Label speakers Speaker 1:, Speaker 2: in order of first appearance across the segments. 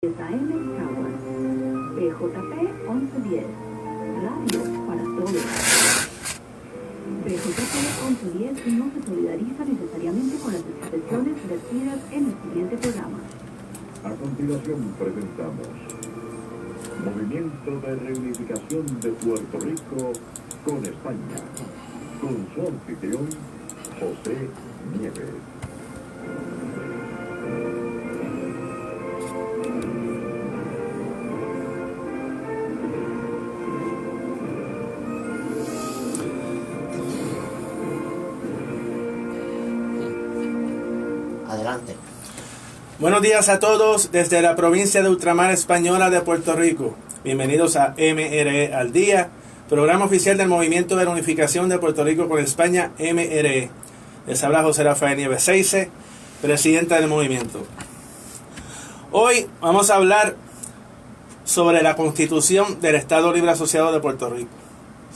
Speaker 1: AM Tower, BJP 1110, radio para todos. BJP 1110 no se solidariza necesariamente con las expresiones vertidas en el siguiente programa.
Speaker 2: A continuación presentamos Movimiento de Reunificación de Puerto Rico con España, con su anfitrión José Nieves.
Speaker 3: Adelante.
Speaker 4: Buenos días a todos desde la provincia de Ultramar Española de Puerto Rico. Bienvenidos a MRE al Día, programa oficial del Movimiento de Reunificación de Puerto Rico con España, MRE. Les habla José Rafael Nieves Seize, presidenta del movimiento. Hoy vamos a hablar sobre la Constitución del Estado Libre Asociado de Puerto Rico,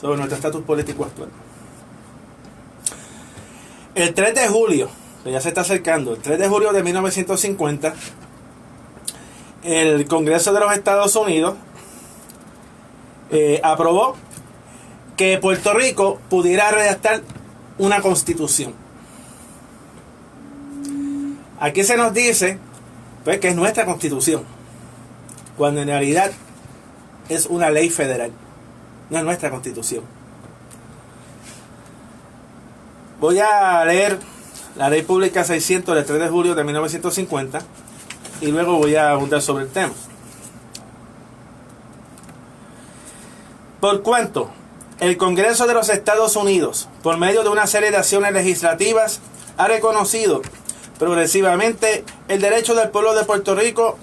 Speaker 4: sobre nuestro estatus político actual. El 3 de julio, que ya se está acercando, el 3 de julio de 1950, el Congreso de los Estados Unidos aprobó que Puerto Rico pudiera redactar una constitución. Aquí se nos dice pues, que es nuestra constitución, cuando en realidad es una ley federal, no es nuestra constitución. Voy a leer la Ley Pública 600 del 3 de julio de 1950 y luego voy a abundar sobre el tema. Por cuanto el Congreso de los Estados Unidos, por medio de una serie de acciones legislativas, ha reconocido progresivamente el derecho del pueblo de Puerto Rico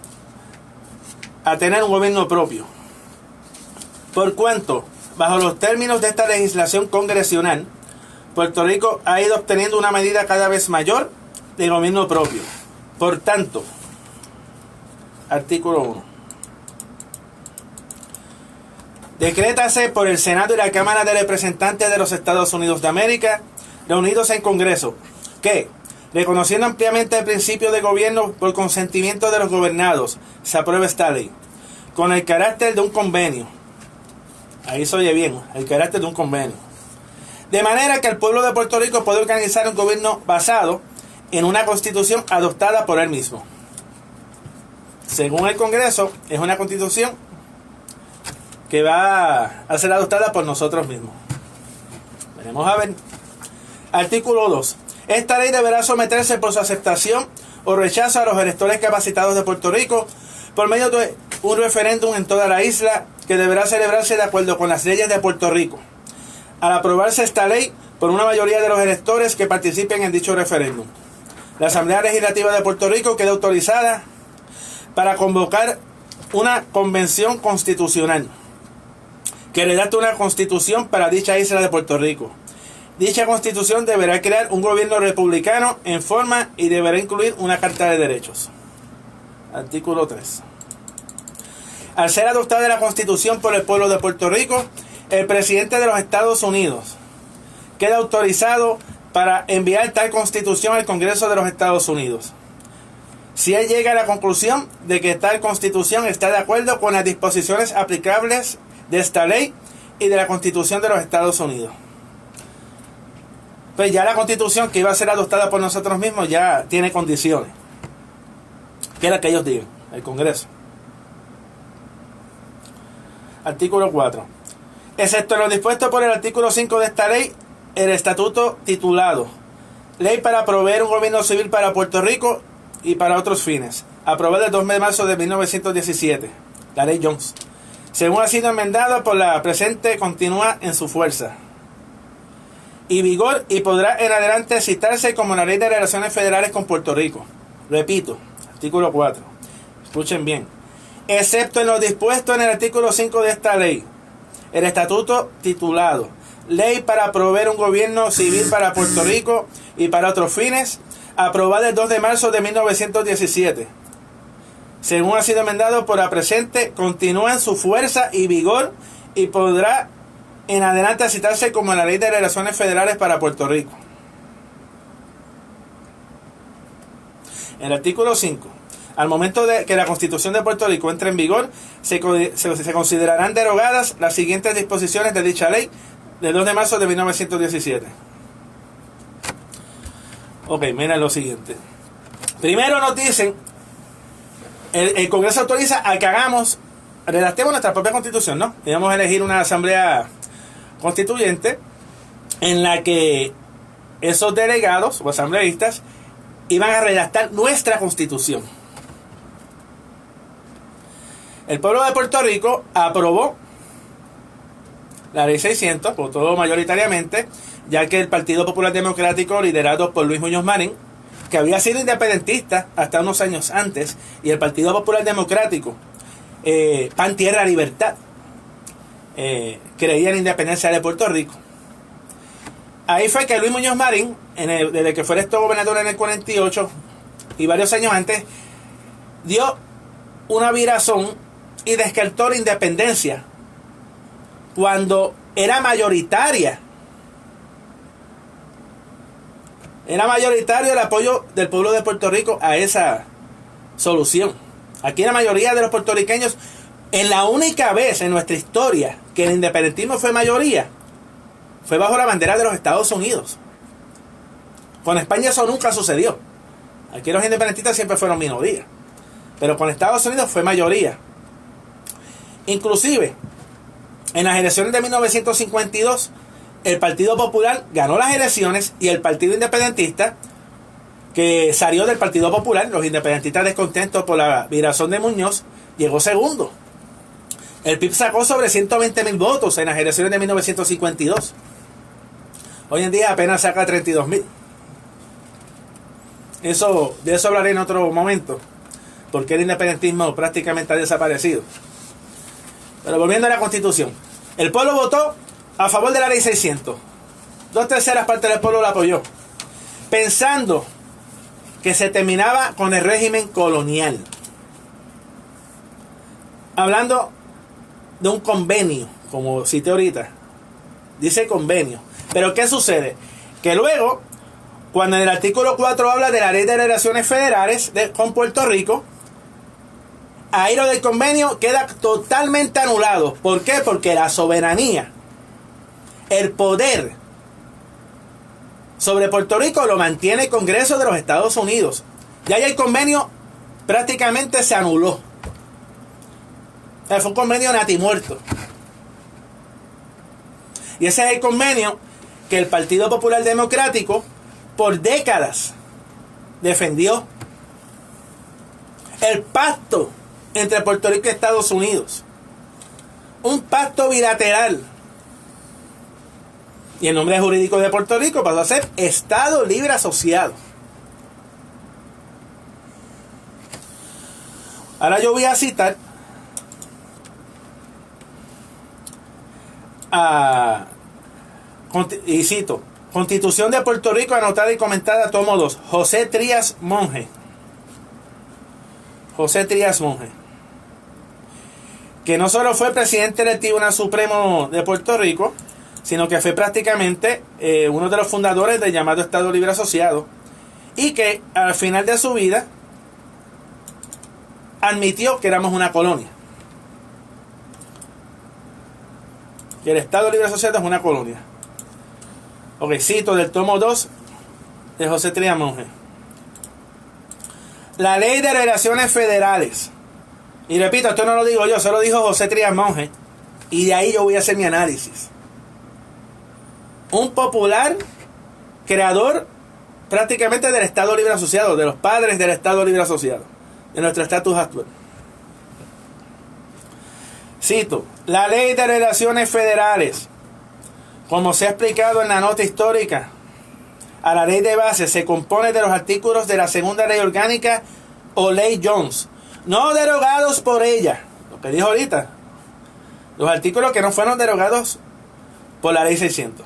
Speaker 4: a tener un gobierno propio. Por cuanto, bajo los términos de esta legislación congresional, Puerto Rico ha ido obteniendo una medida cada vez mayor de gobierno propio. Por tanto, artículo 1. Decrétase por el Senado y la Cámara de Representantes de los Estados Unidos de América, reunidos en Congreso, que, reconociendo ampliamente el principio de gobierno por consentimiento de los gobernados, se aprueba esta ley, con el carácter de un convenio. Ahí se oye bien, el carácter de un convenio. De manera que el pueblo de Puerto Rico puede organizar un gobierno basado en una constitución adoptada por él mismo. Según el Congreso, es una constitución que va a ser adoptada por nosotros mismos. Veremos a ver. Artículo 2. Esta ley deberá someterse por su aceptación o rechazo a los electores capacitados de Puerto Rico por medio de un referéndum en toda la isla que deberá celebrarse de acuerdo con las leyes de Puerto Rico. Al aprobarse esta ley por una mayoría de los electores que participen en dicho referéndum, la Asamblea Legislativa de Puerto Rico queda autorizada para convocar una convención constitucional que redacte una constitución para dicha isla de Puerto Rico. Dicha constitución deberá crear un gobierno republicano en forma y deberá incluir una carta de derechos. Artículo 3. Al ser adoptada la constitución por el pueblo de Puerto Rico, el presidente de los Estados Unidos queda autorizado para enviar tal constitución al Congreso de los Estados Unidos, si él llega a la conclusión de que tal constitución está de acuerdo con las disposiciones aplicables de esta ley y de la Constitución de los Estados Unidos. Pues ya la constitución que iba a ser adoptada por nosotros mismos ya tiene condiciones, que es la que ellos digan, el Congreso. Artículo 4. Excepto en lo dispuesto por el artículo 5 de esta ley, el estatuto titulado Ley para proveer un gobierno civil para Puerto Rico y para otros fines, aprobada el 2 de marzo de 1917, la ley Jones. Según ha sido enmendado por la presente, continúa en su fuerza y vigor y podrá en adelante citarse como la Ley de Relaciones Federales con Puerto Rico. Repito, artículo 4. Escuchen bien. Excepto en lo dispuesto en el artículo 5 de esta ley, el estatuto titulado Ley para proveer un gobierno civil para Puerto Rico y para otros fines, aprobado el 2 de marzo de 1917. Según ha sido enmendado por la presente, continúa en su fuerza y vigor y podrá en adelante citarse como la Ley de Relaciones Federales para Puerto Rico. El artículo 5. Al momento de que la Constitución de Puerto Rico entre en vigor, se considerarán derogadas las siguientes disposiciones de dicha ley del 2 de marzo de 1917. Ok, miren lo siguiente. Primero nos dicen, el Congreso autoriza a que redactemos nuestra propia Constitución, ¿no? Y vamos a elegir una asamblea constituyente en la que esos delegados o asambleístas iban a redactar nuestra Constitución. El pueblo de Puerto Rico aprobó la Ley 600, votó mayoritariamente, ya que el Partido Popular Democrático, liderado por Luis Muñoz Marín, que había sido independentista hasta unos años antes, y el Partido Popular Democrático, PAN Tierra Libertad, creía en la independencia de Puerto Rico. Ahí fue que Luis Muñoz Marín, desde que fue electo gobernador en el 48 y varios años antes, dio una virazón y descartó la independencia cuando era mayoritario el apoyo del pueblo de Puerto Rico a esa solución. Aquí la mayoría de los puertorriqueños, en la única vez en nuestra historia que el independentismo fue mayoría, fue bajo la bandera de los Estados Unidos. Con España eso nunca sucedió. Aquí los independentistas siempre fueron minoría, pero con Estados Unidos fue mayoría. Inclusive, en las elecciones de 1952, el Partido Popular ganó las elecciones y el Partido Independentista, que salió del Partido Popular, los independentistas descontentos por la virazón de Muñoz, llegó segundo. El PIB sacó sobre 120,000 votos en las elecciones de 1952. Hoy en día apenas saca 32,000. De eso hablaré en otro momento, porque el independentismo prácticamente ha desaparecido. Pero volviendo a la Constitución, el pueblo votó a favor de la Ley 600. 2/3 partes del pueblo la apoyó, pensando que se terminaba con el régimen colonial. Hablando de un convenio, como cité ahorita, dice convenio. Pero ¿qué sucede? Que luego, cuando en el artículo 4 habla de la Ley de Relaciones Federales con Puerto Rico, ahí lo del convenio queda totalmente anulado. ¿Por qué? Porque la soberanía, el poder sobre Puerto Rico lo mantiene el Congreso de los Estados Unidos. Ya el convenio prácticamente se anuló. Fue un convenio natimuerto. Y ese es el convenio que el Partido Popular Democrático por décadas defendió. El pacto entre Puerto Rico y Estados Unidos. Un pacto bilateral. Y el nombre jurídico de Puerto Rico pasó a ser Estado Libre Asociado. Ahora yo voy a citar y cito: Constitución de Puerto Rico anotada y comentada, tomo 2, José Trías Monge. José Trías Monge, que no solo fue presidente del Tribunal Supremo de Puerto Rico, sino que fue prácticamente uno de los fundadores del llamado Estado Libre Asociado, y que al final de su vida admitió que éramos una colonia, que el Estado Libre Asociado es una colonia. Ok, cito del tomo 2 de José Trías Monge. La Ley de Relaciones Federales, y repito, esto no lo digo yo, solo dijo José Trías Monge, y de ahí yo voy a hacer mi análisis. Un popular creador prácticamente del Estado Libre Asociado, de los padres del Estado Libre Asociado, de nuestro estatus actual. Cito: la Ley de Relaciones Federales, como se ha explicado en la nota histórica a la ley de base, se compone de los artículos de la segunda ley orgánica o ley Jones, no derogados por ella. Lo que dijo ahorita, los artículos que no fueron derogados por la ley 600.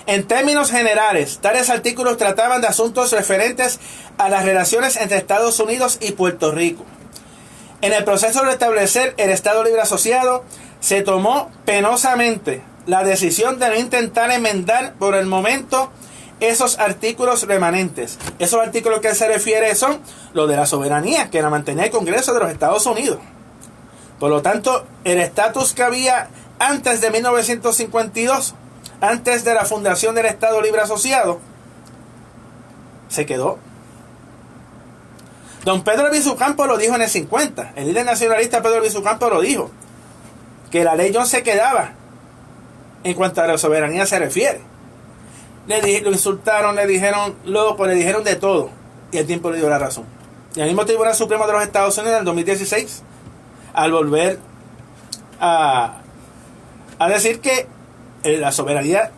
Speaker 4: En términos generales, tales artículos trataban de asuntos referentes a las relaciones entre Estados Unidos y Puerto Rico. En el proceso de establecer el Estado Libre Asociado, se tomó penosamente la decisión de no intentar enmendar por el momento esos artículos remanentes. Esos artículos que se refiere son los de la soberanía, que la mantenía el Congreso de los Estados Unidos. Por lo tanto, el estatus que había antes de 1952, antes de la fundación del Estado Libre Asociado, se quedó. Don Pedro Albizu Campos lo dijo en el 50. El líder nacionalista Pedro Albizu Campos lo dijo, que la ley Jones se quedaba en cuanto a la soberanía se refiere. Lo insultaron, le dijeron loco, le dijeron de todo, y el tiempo le dio la razón. Y el mismo Tribunal Supremo de los Estados Unidos en el 2016, al volver a decir que la soberanía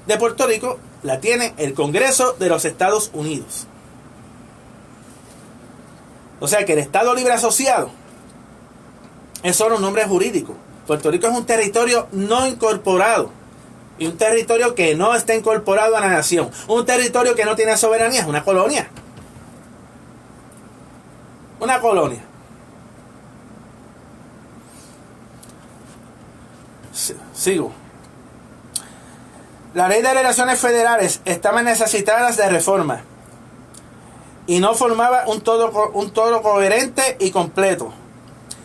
Speaker 4: de Puerto Rico la tiene el Congreso de los Estados Unidos. O sea que el Estado Libre Asociado es solo un nombre jurídico. Puerto Rico es un territorio no incorporado y un territorio que no está incorporado a la nación. Un territorio que no tiene soberanía, es una colonia. Una colonia. Sigo. La ley de relaciones federales estaba necesitadas de reforma y no formaba un todo coherente y completo.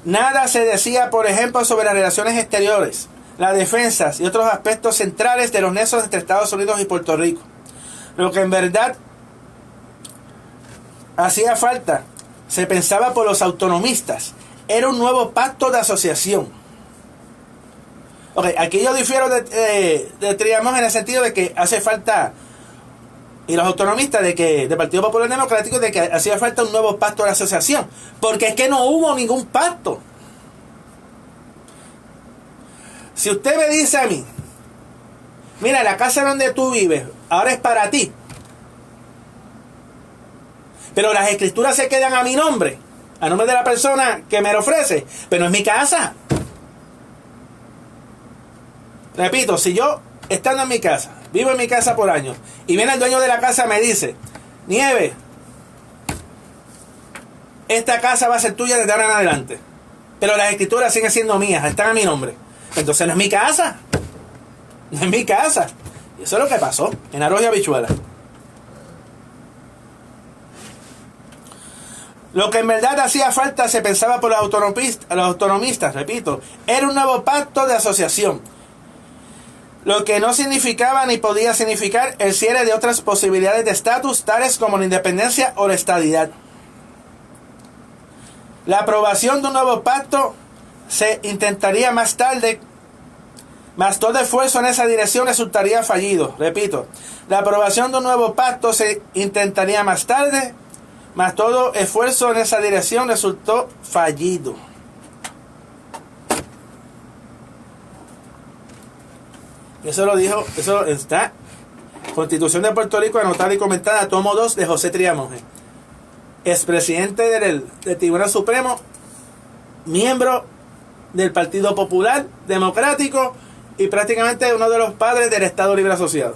Speaker 4: Nada se decía, por ejemplo, sobre las relaciones exteriores, las defensas y otros aspectos centrales de los nexos entre Estados Unidos y Puerto Rico. Lo que en verdad hacía falta, se pensaba por los autonomistas, era un nuevo pacto de asociación. Okay, aquí yo difiero de Triamón en el sentido de que hace falta, y los autonomistas del Partido Popular Democrático, de que hacía falta un nuevo pacto de asociación, porque es que no hubo ningún pacto. Si usted me dice a mí, mira, la casa donde tú vives ahora es para ti, pero las escrituras se quedan a mi nombre, a nombre de la persona que me lo ofrece, pero no es mi casa. Repito, si yo, estando en mi casa, vivo en mi casa por años, y viene el dueño de la casa y me dice, Nieves, esta casa va a ser tuya desde ahora en adelante, pero las escrituras siguen siendo mías, están a mi nombre, entonces no es mi casa. No es mi casa. Y eso es lo que pasó en Arroz y Habichuela. Lo que en verdad hacía falta, se pensaba por los autonomistas, repito, era un nuevo pacto de asociación. Lo que no significaba ni podía significar el cierre de otras posibilidades de estatus, tales como la independencia o la estadidad. La aprobación de un nuevo pacto se intentaría más tarde, mas todo esfuerzo en esa dirección resultaría fallido. Repito, la aprobación de un nuevo pacto se intentaría más tarde, mas todo esfuerzo en esa dirección resultó fallido. Eso lo dijo, eso está Constitución de Puerto Rico, anotada y comentada, tomo 2 de José Triamonge, expresidente del Tribunal Supremo, miembro del Partido Popular Democrático y prácticamente uno de los padres del Estado Libre Asociado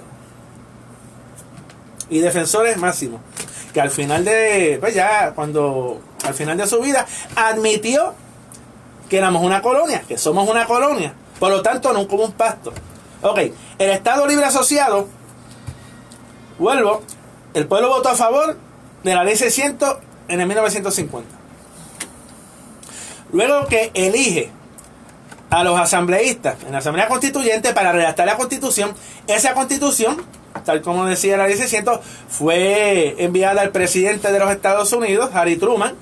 Speaker 4: y defensores máximos, que al final de, pues ya, al final de su vida admitió que éramos una colonia, que somos una colonia, por lo tanto no hubo un pacto. Ok, el Estado Libre Asociado, vuelvo, el pueblo votó a favor de la ley 600 en el 1950. Luego que elige a los asambleístas en la Asamblea Constituyente para redactar la Constitución, esa Constitución, tal como decía la ley 600, fue enviada al presidente de los Estados Unidos, Harry Truman,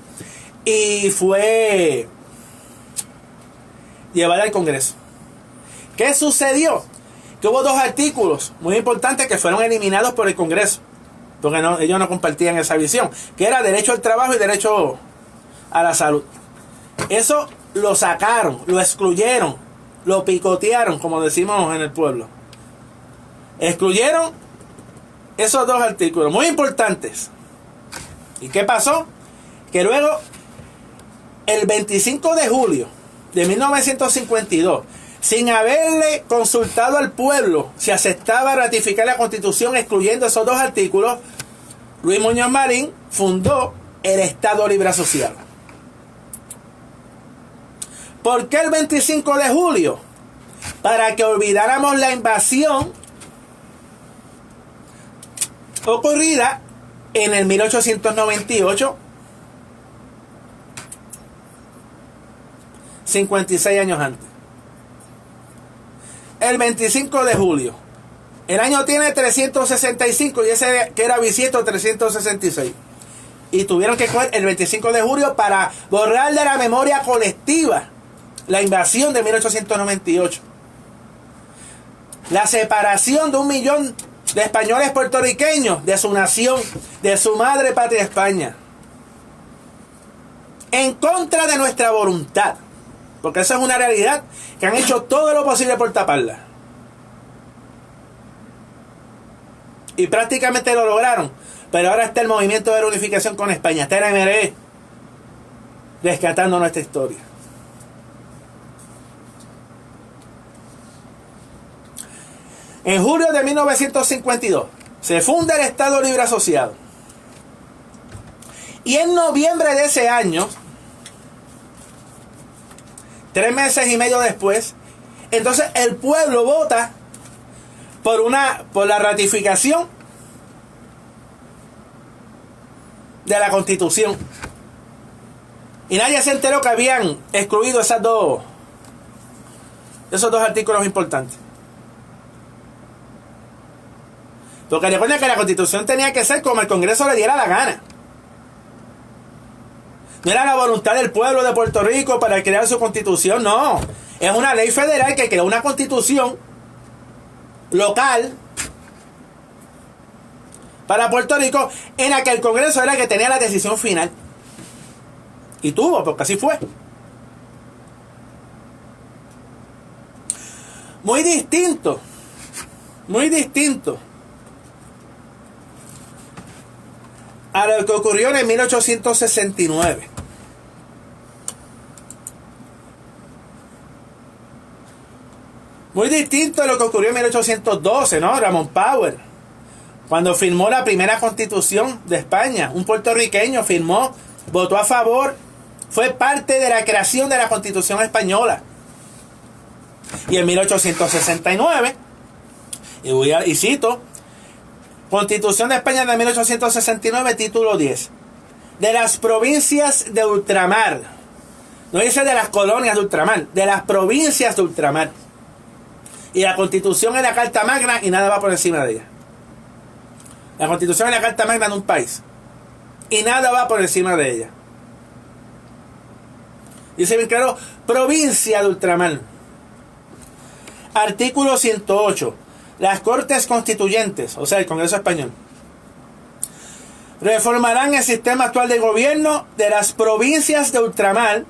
Speaker 4: y fue llevada al Congreso. ¿Qué sucedió? Que hubo 2 artículos muy importantes que fueron eliminados por el Congreso, porque ellos no compartían esa visión, que era derecho al trabajo y derecho a la salud. Eso lo sacaron, lo excluyeron, lo picotearon, como decimos en el pueblo. Excluyeron esos 2 artículos muy importantes. ¿Y qué pasó? Que luego, el 25 de julio de 1952, sin haberle consultado al pueblo si aceptaba ratificar la Constitución excluyendo esos 2 artículos, Luis Muñoz Marín fundó el Estado Libre Asociado. ¿Por qué el 25 de julio? Para que olvidáramos la invasión ocurrida en el 1898, 56 años antes. El 25 de julio. El año tiene 365 y ese que era bisiesto 366. Y tuvieron que coger el 25 de julio para borrar de la memoria colectiva la invasión de 1898. La separación de 1 millón de españoles puertorriqueños de su nación, de su madre patria España. En contra de nuestra voluntad. Porque esa es una realidad que han hecho todo lo posible por taparla. Y prácticamente lo lograron. Pero ahora está el movimiento de reunificación con España. Está el MRE rescatando nuestra historia. En julio de 1952 se funda el Estado Libre Asociado. Y en noviembre de ese año, 3 meses y medio después, entonces el pueblo vota por la ratificación de la Constitución. Y nadie se enteró que habían excluido esos dos artículos importantes. Porque recuerden que la Constitución tenía que ser como el Congreso le diera la gana. No era la voluntad del pueblo de Puerto Rico para crear su Constitución, no. Es una ley federal que creó una Constitución local para Puerto Rico, en la que el Congreso era el que tenía la decisión final. Y tuvo, porque así fue. Muy distinto a lo que ocurrió en 1869. Muy distinto a lo que ocurrió en 1812, ¿no? Ramón Power, cuando firmó la primera Constitución de España. Un puertorriqueño firmó, votó a favor, fue parte de la creación de la Constitución española. Y en 1869, y cito, Constitución de España de 1869, título 10. De las provincias de ultramar. No dice de las colonias de ultramar, de las provincias de ultramar. Y la Constitución es la Carta Magna y nada va por encima de ella. La Constitución es la Carta Magna de un país. Y nada va por encima de ella. Dice bien claro, provincia de ultramar. Artículo 108. Las Cortes Constituyentes, o sea, el Congreso Español, reformarán el sistema actual de gobierno de las provincias de ultramar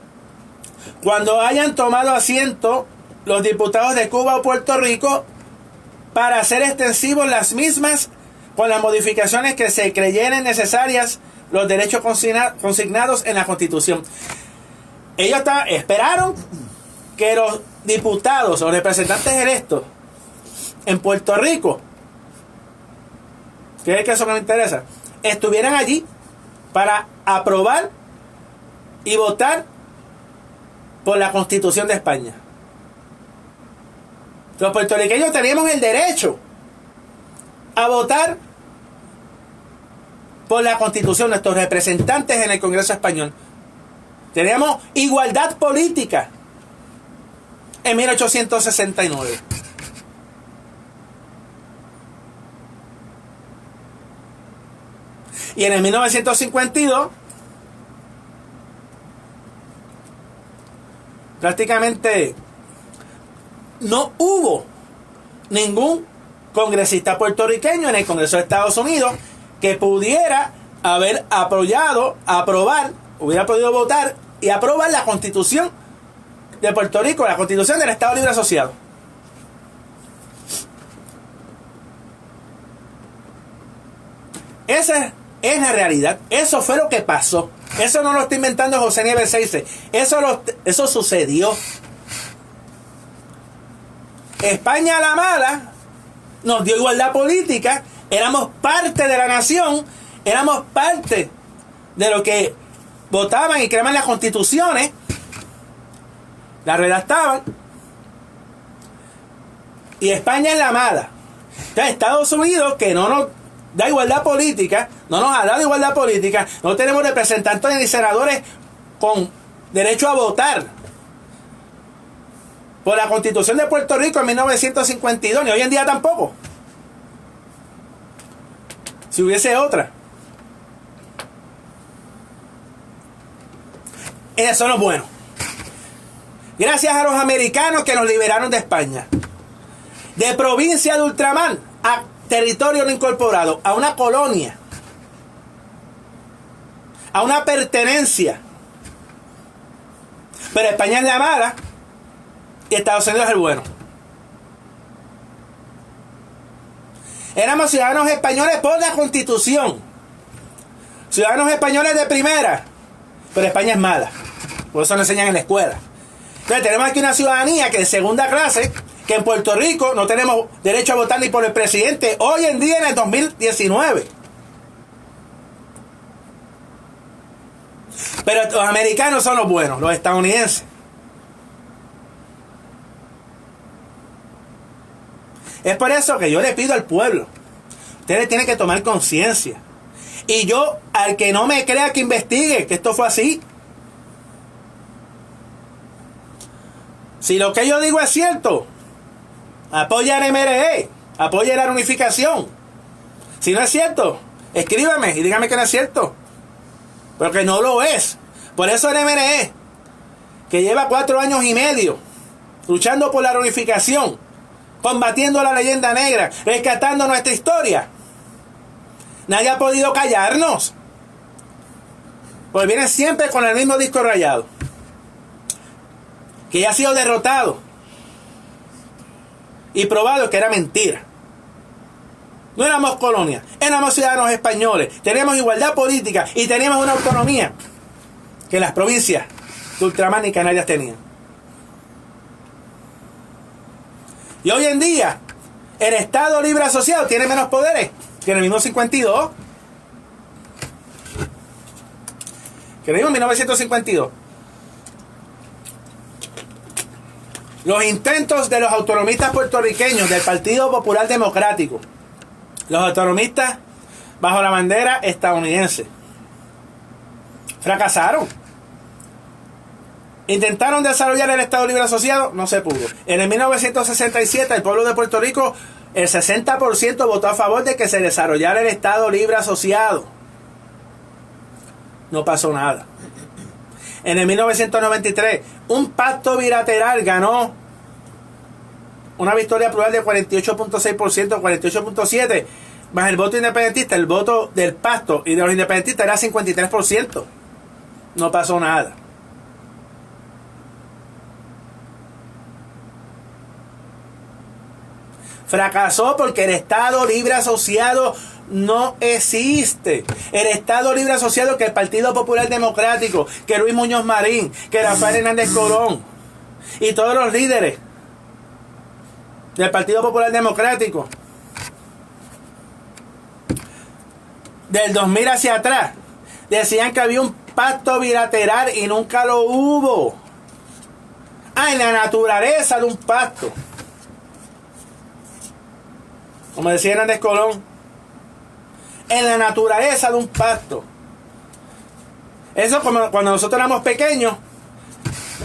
Speaker 4: cuando hayan tomado asiento los diputados de Cuba o Puerto Rico para hacer extensivos las mismas con las modificaciones que se creyeren necesarias los derechos consignados en la Constitución. Ellos esperaron que los diputados o representantes electos en Puerto Rico, que es que eso no me interesa, estuvieran allí para aprobar y votar por la Constitución de España. Los puertorriqueños teníamos el derecho a votar por la Constitución, nuestros representantes en el Congreso Español. Teníamos igualdad política en 1869. Y en el 1952, prácticamente no hubo ningún congresista puertorriqueño en el Congreso de Estados Unidos que pudiera haber hubiera podido votar y aprobar la Constitución de Puerto Rico, la Constitución del Estado Libre Asociado. Esa es la realidad. Eso fue lo que pasó. Eso no lo está inventando José Nieves Seize. Eso sucedió. España a la mala nos dio igualdad política, éramos parte de la nación, éramos parte de lo que votaban y creaban las constituciones, las redactaban, y España en la mala. Entonces Estados Unidos, que no nos da igualdad política, no nos ha dado igualdad política, no tenemos representantes ni senadores con derecho a votar por la Constitución de Puerto Rico en 1952, ni hoy en día tampoco. Si hubiese otra. Eso no es bueno. Gracias a los americanos que nos liberaron de España, de provincia de ultramar a territorio no incorporado, a una colonia, a una pertenencia. Pero España es la mala y Estados Unidos es el bueno. Éramos ciudadanos españoles por la Constitución, ciudadanos españoles de primera, pero España es mala. Por eso nos enseñan en la escuela. Entonces tenemos aquí una ciudadanía que es de segunda clase, que en Puerto Rico no tenemos derecho a votar ni por el presidente hoy en día en el 2019. Pero los americanos son los buenos, los estadounidenses. Es por eso que yo le pido al pueblo, ustedes tienen que tomar conciencia. Y yo, al que no me crea, que investigue, que esto fue así. Si lo que yo digo es cierto, apoya al MRE, apoya la unificación. Si no es cierto, escríbame y dígame que no es cierto. Pero que no lo es. Por eso el MRE, que lleva 4 años y medio luchando por la reunificación, combatiendo la leyenda negra, rescatando nuestra historia, nadie ha podido callarnos. Pues viene siempre con el mismo disco rayado, que ya ha sido derrotado y probado que era mentira. No éramos colonia, éramos ciudadanos españoles, teníamos igualdad política y teníamos una autonomía que las provincias de ultramar y Canarias tenían. Y hoy en día el Estado Libre Asociado tiene menos poderes que en el mismo 52, que en el mismo 1952. Los intentos de los autonomistas puertorriqueños del Partido Popular Democrático, los autonomistas bajo la bandera estadounidense, fracasaron. Intentaron desarrollar el Estado Libre Asociado, no se pudo. En el 1967 el pueblo de Puerto Rico, el 60% votó a favor de que se desarrollara el Estado Libre Asociado. No pasó nada. En el 1993, un pacto bilateral ganó una victoria plural de 48.6%, 48.7%, más el voto independentista. El voto del pacto y de los independentistas era 53%. No pasó nada. Fracasó porque el Estado Libre Asociado no existe. El Estado Libre Asociado que el Partido Popular Democrático, que Luis Muñoz Marín, que Rafael Hernández Colón y todos los líderes del Partido Popular Democrático del 2000 hacia atrás decían que había un pacto bilateral y nunca lo hubo. En la naturaleza de un pacto, como decía Hernández Colón, en la naturaleza de un pacto. Eso como cuando nosotros éramos pequeños,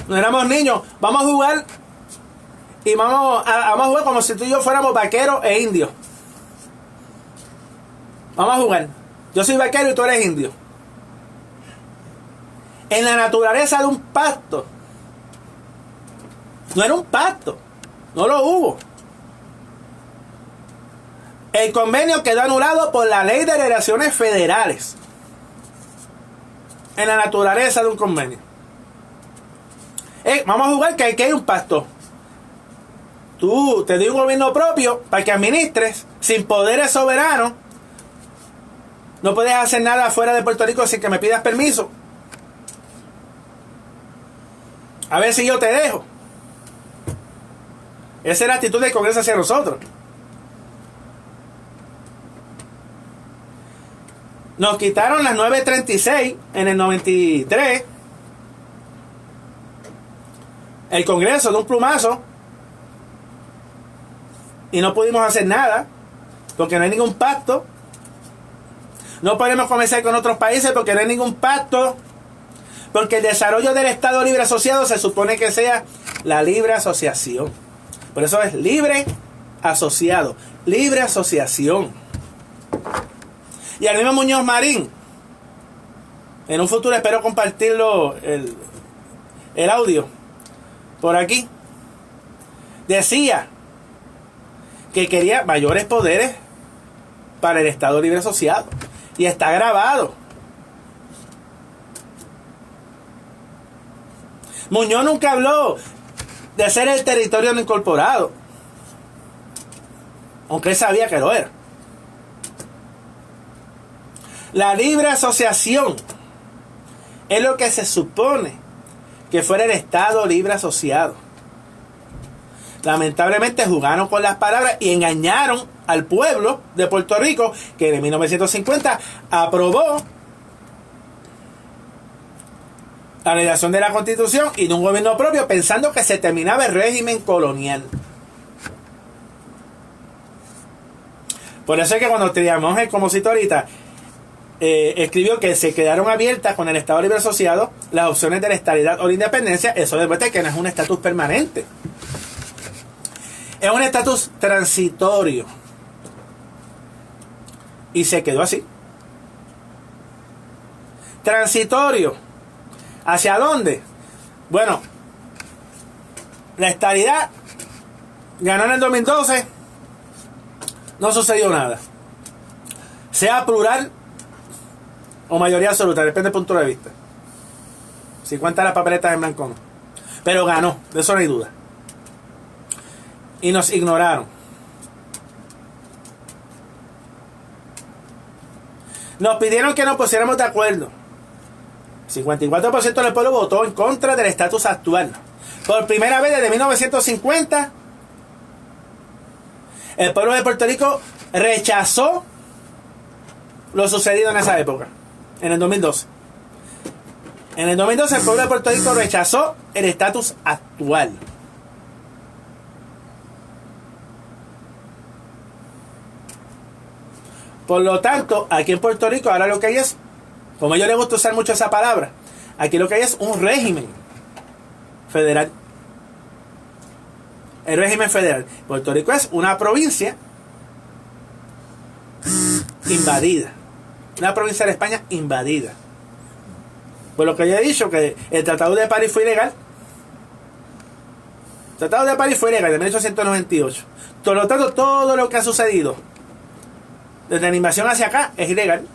Speaker 4: no éramos niños, vamos a jugar y vamos a jugar como si tú y yo fuéramos vaqueros e indios. Vamos a jugar. Yo soy vaquero y tú eres indio. En la naturaleza de un pacto. No era un pacto, no lo hubo. El convenio quedó anulado por la Ley de Relaciones Federales. En la naturaleza de un convenio. Vamos a jugar que aquí hay un pacto. Tú te doy un gobierno propio para que administres sin poderes soberanos. No puedes hacer nada fuera de Puerto Rico sin que me pidas permiso. A ver si yo te dejo. Esa es la actitud del Congreso hacia nosotros. Nos quitaron las 936 en el 93. El Congreso de un plumazo. Y no pudimos hacer nada. Porque no hay ningún pacto. No podemos comerciar con otros países porque no hay ningún pacto. Porque el desarrollo del Estado libre asociado se supone que sea la libre asociación. Por eso es libre asociado. Libre asociación. Y al mismo Muñoz Marín, en un futuro espero compartirlo el audio por aquí, decía que quería mayores poderes para el Estado libre asociado. Y está grabado. Muñoz nunca habló de ser el territorio no incorporado, aunque él sabía que lo era. La libre asociación es lo que se supone que fuera el Estado libre asociado. Lamentablemente jugaron con las palabras y engañaron al pueblo de Puerto Rico, que en 1950 aprobó la redacción de la Constitución y de un gobierno propio, pensando que se terminaba el régimen colonial. Por eso es que cuando teníamos el compositor ahorita escribió que se quedaron abiertas con el Estado libre asociado las opciones de la estadidad o la independencia. Eso demuestra que no es un estatus permanente, es un estatus transitorio, y se quedó así, transitorio. ¿Hacia dónde? Bueno, la estadidad ganó en el 2012, no sucedió nada, sea plural o mayoría absoluta, depende del punto de vista. Si cuenta las papeletas en blanco o no. Pero ganó, de eso no hay duda. Y nos ignoraron. Nos pidieron que nos pusiéramos de acuerdo. 54% del pueblo votó en contra del estatus actual. Por primera vez desde 1950, el pueblo de Puerto Rico rechazó lo sucedido en esa época, en el 2012. En el 2012 el pueblo de Puerto Rico rechazó el estatus actual. Por lo tanto, aquí en Puerto Rico ahora lo que hay es, como a ellos les gusta usar mucho esa palabra, aquí lo que hay es un régimen federal. El régimen federal. Puerto Rico es una provincia invadida. Una provincia de España invadida. Por lo que yo he dicho, que el Tratado de París fue ilegal. El Tratado de París fue ilegal de 1898. Por lo tanto, todo lo que ha sucedido desde la invasión hacia acá es ilegal.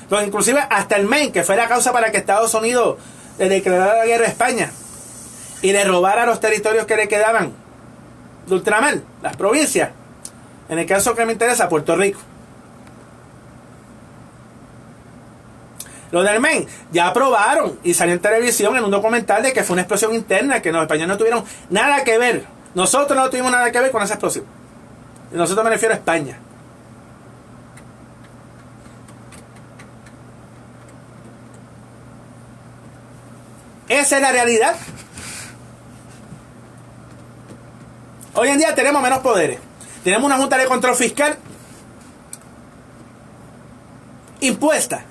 Speaker 4: Pues inclusive hasta el Maine, que fue la causa para que Estados Unidos le declarara la guerra a España y le robara los territorios que le quedaban de ultramar, las provincias. En el caso que me interesa, Puerto Rico. Lo del Maine ya aprobaron y salió en televisión en un documental de que fue una explosión interna, que los españoles no tuvieron nada que ver. Nosotros no tuvimos nada que ver con esa explosión. Y nosotros me refiero a España. Esa es la realidad. Hoy en día tenemos menos poderes. Tenemos una Junta de Control Fiscal impuesta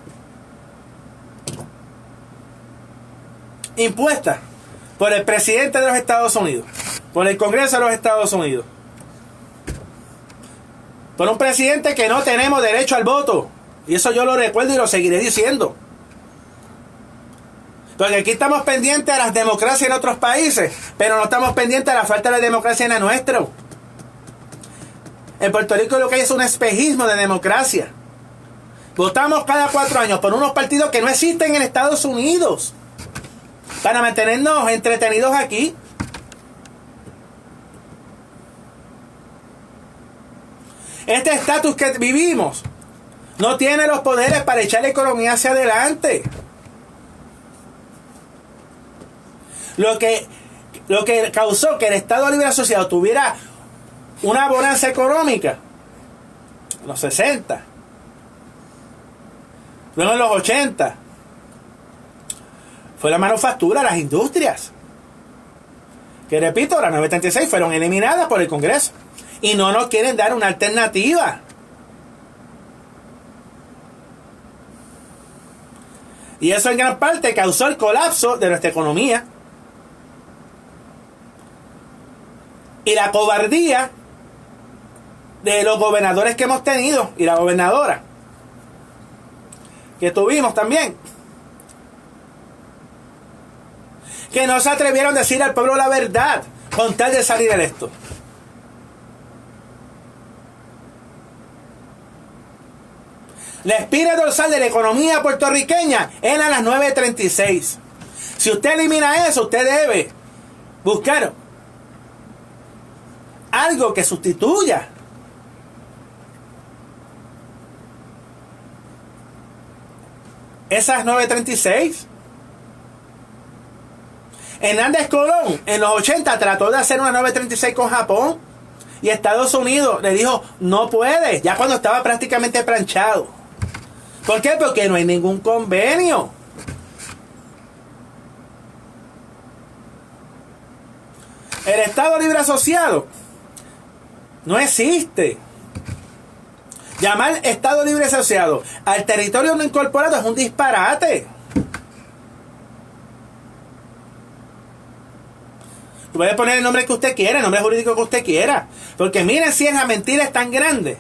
Speaker 4: por el presidente de los Estados Unidos, por el Congreso de los Estados Unidos, por un presidente que no tenemos derecho al voto. Y eso yo lo recuerdo y lo seguiré diciendo. Porque aquí estamos pendientes a las democracias en otros países, pero no estamos pendientes a la falta de democracia en la nuestra. En Puerto Rico lo que hay es un espejismo de democracia. Votamos cada 4 años por unos partidos que no existen en Estados Unidos para mantenernos entretenidos aquí. Este estatus que vivimos no tiene los poderes para echar la economía hacia adelante. Lo que causó que el Estado Libre Asociado tuviera una bonanza económica en los 60, luego en los 80, fue la manufactura, las industrias, que repito, las 936 fueron eliminadas por el Congreso y no nos quieren dar una alternativa. Y eso en gran parte causó el colapso de nuestra economía y la cobardía de los gobernadores que hemos tenido y la gobernadora que tuvimos también, que no se atrevieron a decir al pueblo la verdad con tal de salir electo. La espina dorsal de la economía puertorriqueña era a las 9:36. Si usted elimina eso, usted debe buscar algo que sustituya esas 9:36. Hernández Colón en los 80 trató de hacer una 9:36 con Japón y Estados Unidos le dijo no puede, ya cuando estaba prácticamente planchado. ¿Por qué? Porque no hay ningún convenio. El Estado Libre Asociado no existe. Llamar Estado Libre Asociado al territorio no incorporado es un disparate. Puede poner el nombre que usted quiera, el nombre jurídico que usted quiera. Porque miren si la mentira es tan grande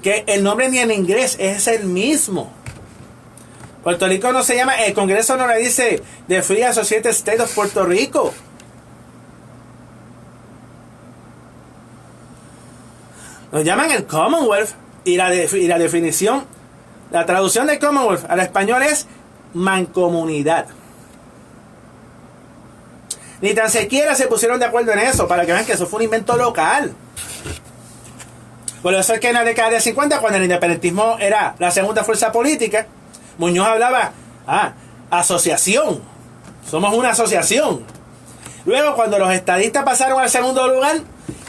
Speaker 4: que el nombre ni en inglés es el mismo. Puerto Rico no se llama, el Congreso no le dice The Free Associated States of Puerto Rico. Nos llaman el Commonwealth y la definición, la traducción de Commonwealth al español es mancomunidad. Ni tan siquiera se pusieron de acuerdo en eso, para que vean que eso fue un invento local. Por eso es que en la década de 50, cuando el independentismo era la segunda fuerza política, Muñoz hablaba, asociación, somos una asociación. Luego, cuando los estadistas pasaron al segundo lugar,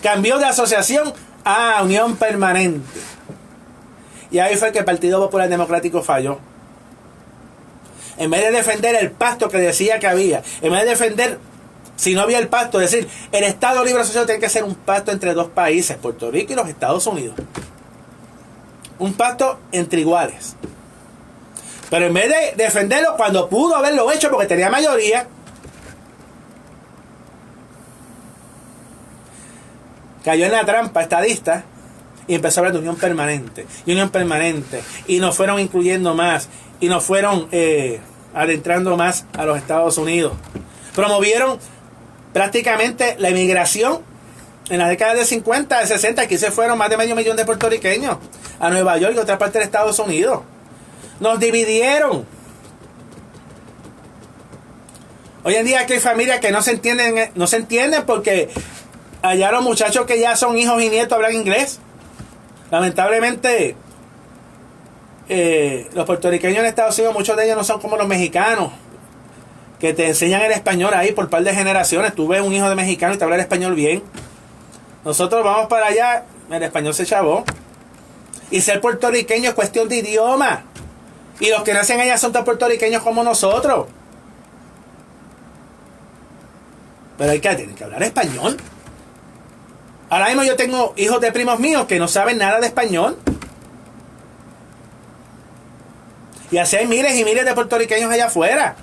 Speaker 4: cambió de asociación a unión permanente. Y ahí fue que el Partido Popular Democrático falló. En vez de defender el pacto que decía que había, en vez de defender, si no había el pacto, es decir, el Estado Libre Asociado tiene que ser un pacto entre dos países, Puerto Rico y los Estados Unidos. Un pacto entre iguales. Pero en vez de defenderlo cuando pudo haberlo hecho porque tenía mayoría, cayó en la trampa estadista y empezó a hablar de unión permanente. Y unión permanente. Y nos fueron incluyendo más. Y nos fueron adentrando más a los Estados Unidos. Promovieron prácticamente la inmigración en la década de 50, de 60. Aquí se fueron más de 500,000 de puertorriqueños a Nueva York y otra parte de Estados Unidos. Nos dividieron. Hoy en día aquí hay familias que no se entienden porque allá los muchachos que ya son hijos y nietos hablan inglés. Lamentablemente los puertorriqueños en Estados Unidos, muchos de ellos no son como los mexicanos, que te enseñan el español ahí por par de generaciones. Tú ves un hijo de mexicano y te habla el español bien. Nosotros vamos para allá, el español se chavó. Y ser puertorriqueño es cuestión de idioma. Y los que nacen allá son tan puertorriqueños como nosotros. Pero tienen que hablar español. Ahora mismo yo tengo hijos de primos míos que no saben nada de español. Y así hay miles y miles de puertorriqueños allá afuera.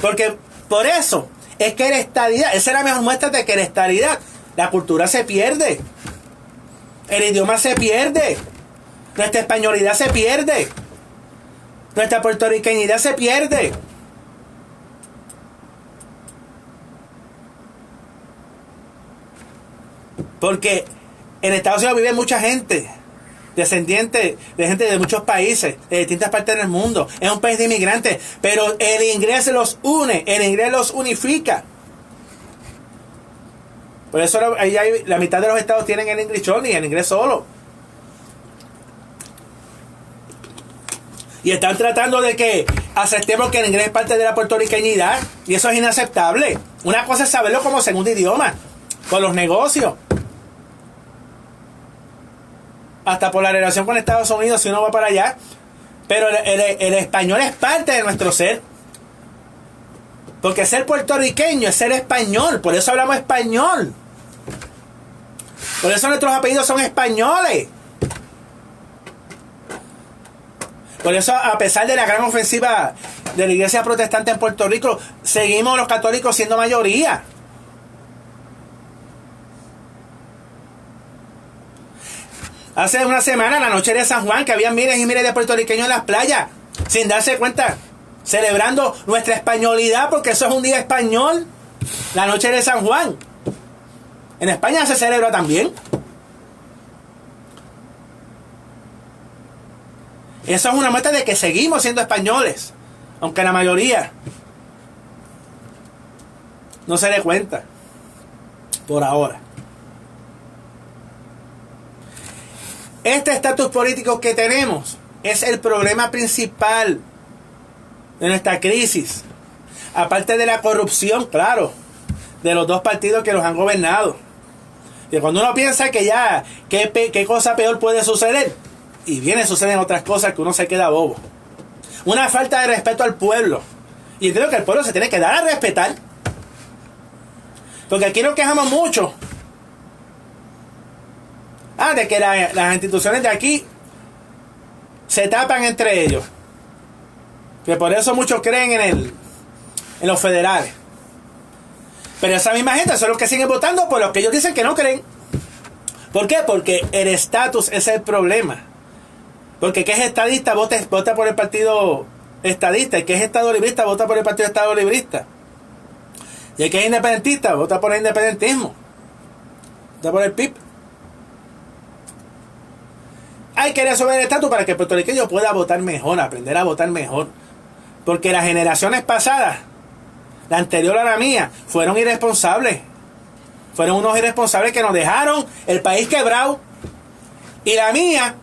Speaker 4: Porque por eso es que la estadidad, esa es la mejor muestra de que la estadidad, la cultura se pierde. El idioma se pierde. Nuestra españolidad se pierde. Nuestra puertorriqueñidad se pierde. Porque en Estados Unidos vive mucha gente, descendiente de gente de muchos países, de distintas partes del mundo. Es un país de inmigrantes, pero el inglés los une, el inglés los unifica. Por eso la mitad de los estados tienen el English only, el inglés solo. Y están tratando de que aceptemos que el inglés es parte de la puertorriqueñidad. Y eso es inaceptable. Una cosa es saberlo como segundo idioma, con los negocios. Hasta por la relación con Estados Unidos si uno va para allá. Pero el español es parte de nuestro ser. Porque ser puertorriqueño es ser español. Por eso hablamos español. Por eso nuestros apellidos son españoles. Por eso, a pesar de la gran ofensiva de la iglesia protestante en Puerto Rico, seguimos los católicos siendo mayoría. Hace una semana, la noche de San Juan, que había miles y miles de puertorriqueños en las playas, sin darse cuenta, celebrando nuestra españolidad, porque eso es un día español, la noche de San Juan. En España se celebra también. Eso es una muestra de que seguimos siendo españoles, aunque la mayoría no se dé cuenta, por ahora. Este estatus político que tenemos es el problema principal de nuestra crisis. Aparte de la corrupción, claro, de los dos partidos que los han gobernado. Y cuando uno piensa que ya, ¿qué cosa peor puede suceder? Y suceden otras cosas que uno se queda bobo. Una falta de respeto al pueblo. Y entiendo que el pueblo se tiene que dar a respetar. Porque aquí nos quejamos mucho. De que las instituciones de aquí se tapan entre ellos. Que por eso muchos creen en los federales. Pero esa misma gente son los que siguen votando por los que ellos dicen que no creen. ¿Por qué? Porque el estatus es el problema. Porque el que es estadista vota por el partido estadista. El que es estado librista vota por el partido estado librista. Y el que es independentista vota por el independentismo. Vota por el PIB. Hay que resolver el estatus para que el puertorriqueño pueda votar mejor, aprender a votar mejor. Porque las generaciones pasadas, la anterior a la mía, fueron irresponsables. Fueron unos irresponsables que nos dejaron el país quebrado. Y la mía,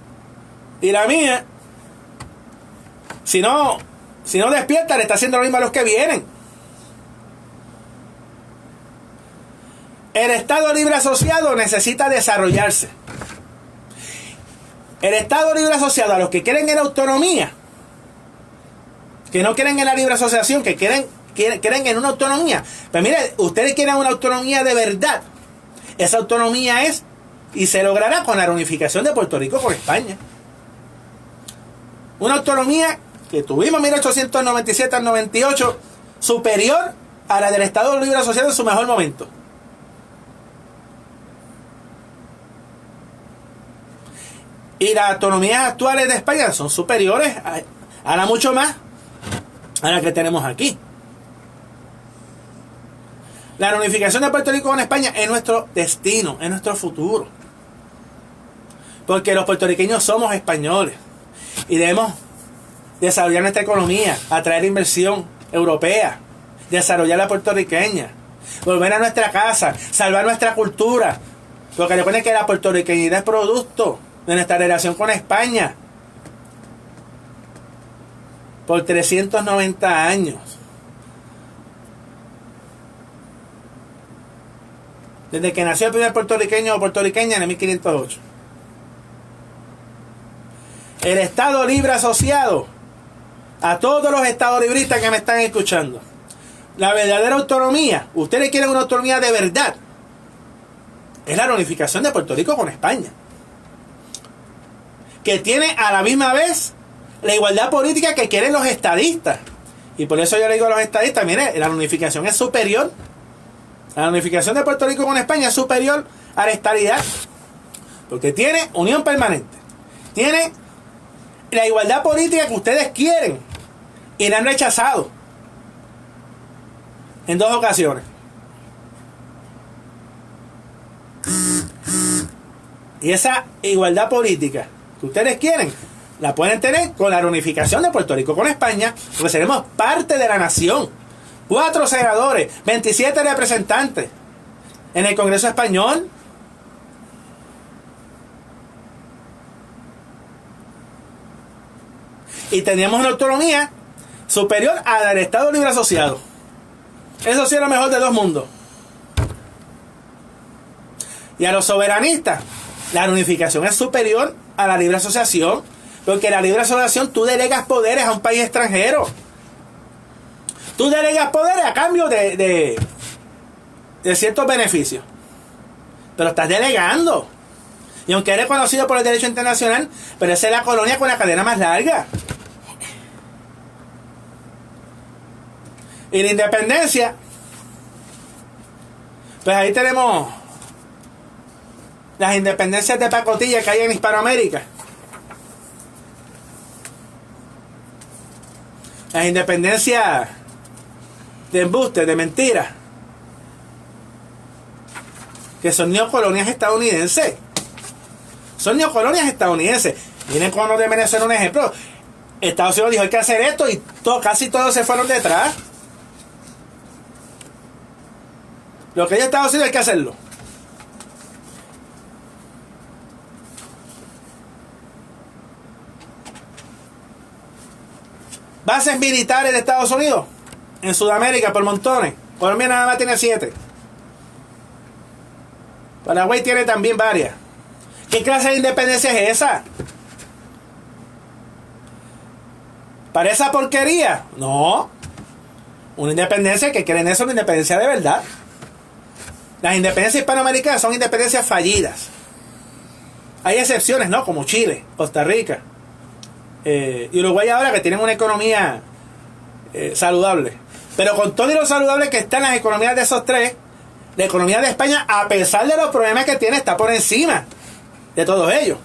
Speaker 4: si no despierta, le está haciendo lo mismo a los que vienen. El Estado Libre Asociado necesita desarrollarse. El Estado Libre Asociado, a los que quieren en la autonomía, que no quieren en la libre asociación, que quieren en una autonomía. Pues mire, ustedes quieren una autonomía de verdad. Esa autonomía es, y se logrará con la reunificación de Puerto Rico con España. Una autonomía que tuvimos en 1897 al 98, superior a la del Estado Libre Asociado en su mejor momento. Y las autonomías actuales de España son superiores a la mucho más a la que tenemos aquí. La reunificación de Puerto Rico con España es nuestro destino, es nuestro futuro. Porque los puertorriqueños somos españoles y debemos desarrollar nuestra economía, atraer inversión europea, desarrollar la puertorriqueña, volver a nuestra casa, salvar nuestra cultura. Porque recuerden que la puertorriqueñidad es producto de nuestra relación con España por 390 años. Desde que nació el primer puertorriqueño o puertorriqueña en 1508. El Estado Libre Asociado, a todos los estados libristas que me están escuchando, la verdadera autonomía, ustedes quieren una autonomía de verdad, es la reunificación de Puerto Rico con España, que tiene a la misma vez la igualdad política que quieren los estadistas. Y por eso yo le digo a los estadistas, mire, la reunificación es superior. La reunificación de Puerto Rico con España es superior a la estadidad. Porque tiene unión permanente. Tiene la igualdad política que ustedes quieren y la han rechazado en 2 ocasiones. Y esa igualdad política que ustedes quieren la pueden tener con la reunificación de Puerto Rico con España, porque seremos parte de la nación. 4 senadores, 27 representantes en el Congreso Español. Y teníamos una autonomía superior a la del Estado Libre Asociado. Eso sí es lo mejor de 2 mundos. Y a los soberanistas, la reunificación es superior a la libre asociación, porque la libre asociación tú delegas poderes a un país extranjero. Tú delegas poderes a cambio de ciertos beneficios. Pero estás delegando. Y aunque eres conocido por el derecho internacional, pero esa es la colonia con la cadena más larga. Y la independencia, pues ahí tenemos las independencias de pacotilla que hay en Hispanoamérica. Las independencias de embuste, de mentira, que son neocolonias estadounidenses. Son neocolonias estadounidenses. Miren con los de Venezuela un ejemplo. Estados Unidos dijo hay que hacer esto y casi todos se fueron detrás. Lo que hay en Estados Unidos hay que hacerlo. Bases militares de Estados Unidos en Sudamérica por montones. Colombia nada más tiene 7. Paraguay tiene también varias. ¿Qué clase de independencia es esa? ¿Para esa porquería? No. Una independencia que creen eso, una independencia de verdad. Las independencias hispanoamericanas son independencias fallidas. Hay excepciones, ¿no? Como Chile, Costa Rica y Uruguay ahora, que tienen una economía saludable. Pero con todo y lo saludable que están las economías de esos tres, la economía de España, a pesar de los problemas que tiene, está por encima de todos ellos.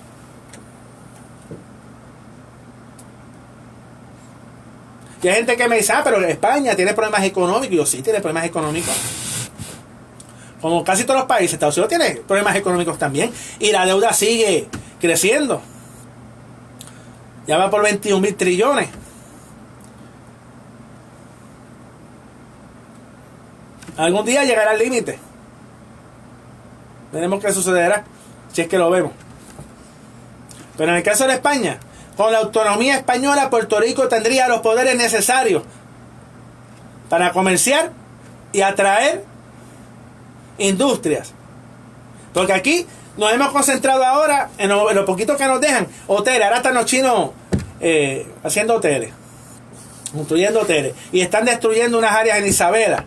Speaker 4: Y hay gente que me dice, pero España tiene problemas económicos. Y yo, sí, tiene problemas económicos. Como casi todos los países, Estados Unidos tiene problemas económicos también. Y la deuda sigue creciendo. Ya va por 21.000 trillones. Algún día llegará al límite. Veremos qué sucederá, si es que lo vemos. Pero en el caso de España, con la autonomía española, Puerto Rico tendría los poderes necesarios para comerciar y atraer industrias. Porque aquí nos hemos concentrado ahora en lo poquito que nos dejan. Hoteles, ahora están los chinos haciendo hoteles, construyendo hoteles, y están destruyendo unas áreas en Isabela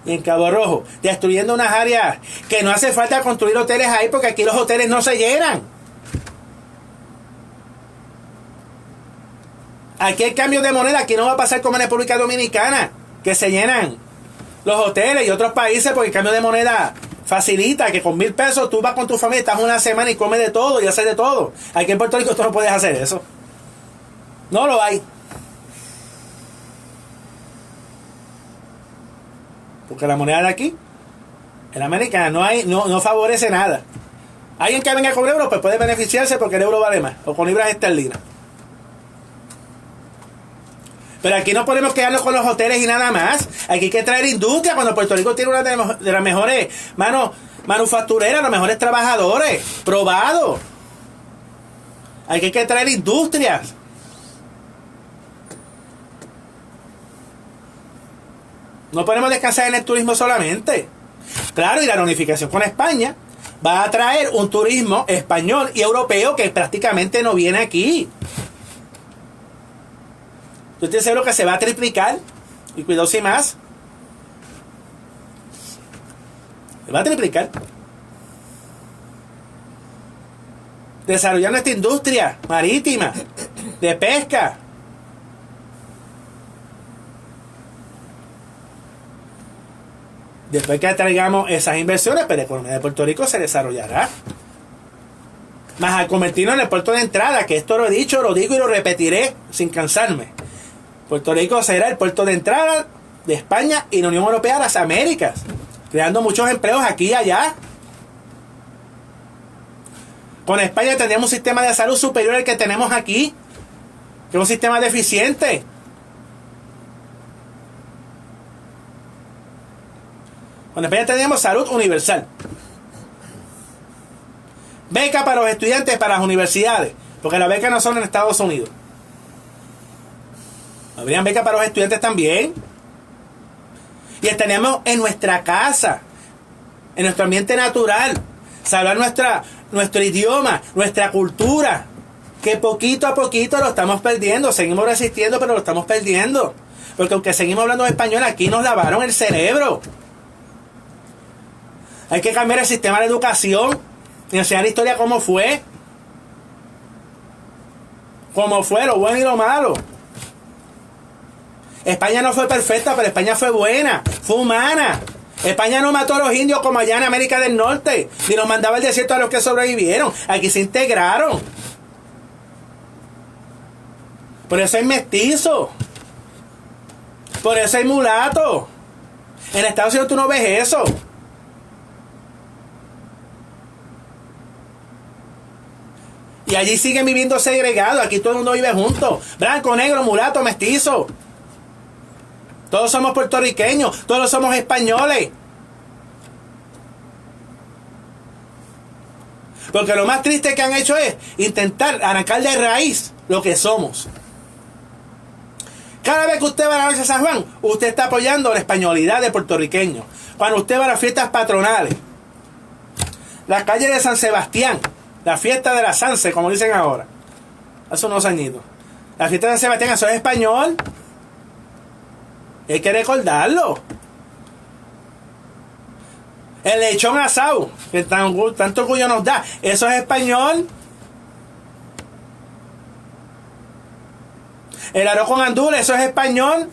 Speaker 4: y en Cabo Rojo, destruyendo unas áreas que no hace falta construir hoteles ahí, porque aquí los hoteles no se llenan. Aquí hay cambio de moneda. Aquí no va a pasar como en República Dominicana, que se llenan los hoteles y otros países, porque el cambio de moneda facilita que con 1,000 pesos tú vas con tu familia, estás una semana y comes de todo y haces de todo. Aquí en Puerto Rico tú no puedes hacer eso. No lo hay. Porque la moneda de aquí, en América, no favorece nada. Alguien que venga con euros, pues puede beneficiarse porque el euro vale más, o con libras esterlinas. Pero aquí no podemos quedarnos con los hoteles y nada más. Aquí hay que traer industria. Cuando Puerto Rico tiene una de las mejores manufactureras, los mejores trabajadores, probado. Aquí hay que traer industrias. No podemos descansar en el turismo solamente. Claro, y la reunificación con España va a traer un turismo español y europeo que prácticamente no viene aquí. Yo estoy seguro que se va a triplicar. Y cuidado si más. Se va a triplicar. Desarrollando esta industria marítima de pesca. Después que traigamos esas inversiones, pues la economía de Puerto Rico se desarrollará. Más al convertirnos en el puerto de entrada, que esto lo he dicho, lo digo y lo repetiré sin cansarme. Puerto Rico será el puerto de entrada de España y la Unión Europea a las Américas, creando muchos empleos aquí y allá. Con España tendríamos un sistema de salud superior al que tenemos aquí, que es un sistema deficiente. Con España tendríamos salud universal. Beca para los estudiantes, para las universidades, porque las becas no son en Estados Unidos. Habrían becas para los estudiantes también. Y estaríamos en nuestra casa, en nuestro ambiente natural, salvar nuestro idioma, nuestra cultura, que poquito a poquito lo estamos perdiendo. Seguimos resistiendo, pero lo estamos perdiendo. Porque aunque seguimos hablando español, aquí nos lavaron el cerebro. Hay que cambiar el sistema de educación y enseñar la historia cómo fue. Cómo fue, lo bueno y lo malo. España no fue perfecta, pero España fue buena, fue humana. España no mató a los indios como allá en América del Norte, ni los mandaba al desierto a los que sobrevivieron. Aquí se integraron. Por eso hay mestizo. Por eso hay mulato. En Estados Unidos tú no ves eso. Y allí siguen viviendo segregados. Aquí todo el mundo vive junto. Blanco, negro, mulato, mestizo. Todos somos puertorriqueños. Todos somos españoles. Porque lo más triste que han hecho es intentar arrancar de raíz lo que somos. Cada vez que usted va a la noche de San Juan, usted está apoyando la españolidad de puertorriqueños. Cuando usted va a las fiestas patronales, la calle de San Sebastián, la fiesta de la Sanse, como dicen ahora, hace unos añitos, la fiesta de San Sebastián, eso es español. Y hay que recordarlo. El lechón asado, que tanto orgullo nos da, eso es español. El arroz con gandules, eso es español.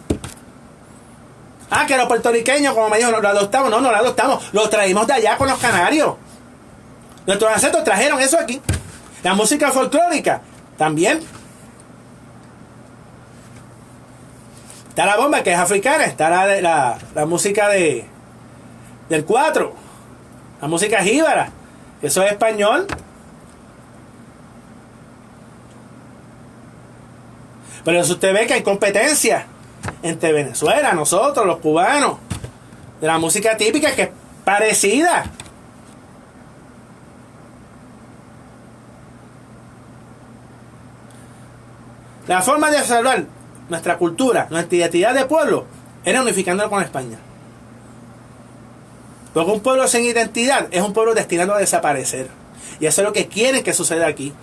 Speaker 4: Ah, que los puertorriqueños, como me dijo, lo adoptamos. No, no lo adoptamos. Lo traímos de allá con los canarios. Nuestros ancestros trajeron eso aquí. La música folclórica, también. Está la bomba, que es africana. Está la música del 4. La música jíbara. Eso es español. Pero si usted ve que hay competencia entre Venezuela, nosotros, los cubanos, de la música típica que es parecida. La forma de salvar nuestra cultura, nuestra identidad de pueblo, era unificándolo con España. Porque un pueblo sin identidad es un pueblo destinado a desaparecer. Y eso es lo que quieren que suceda aquí.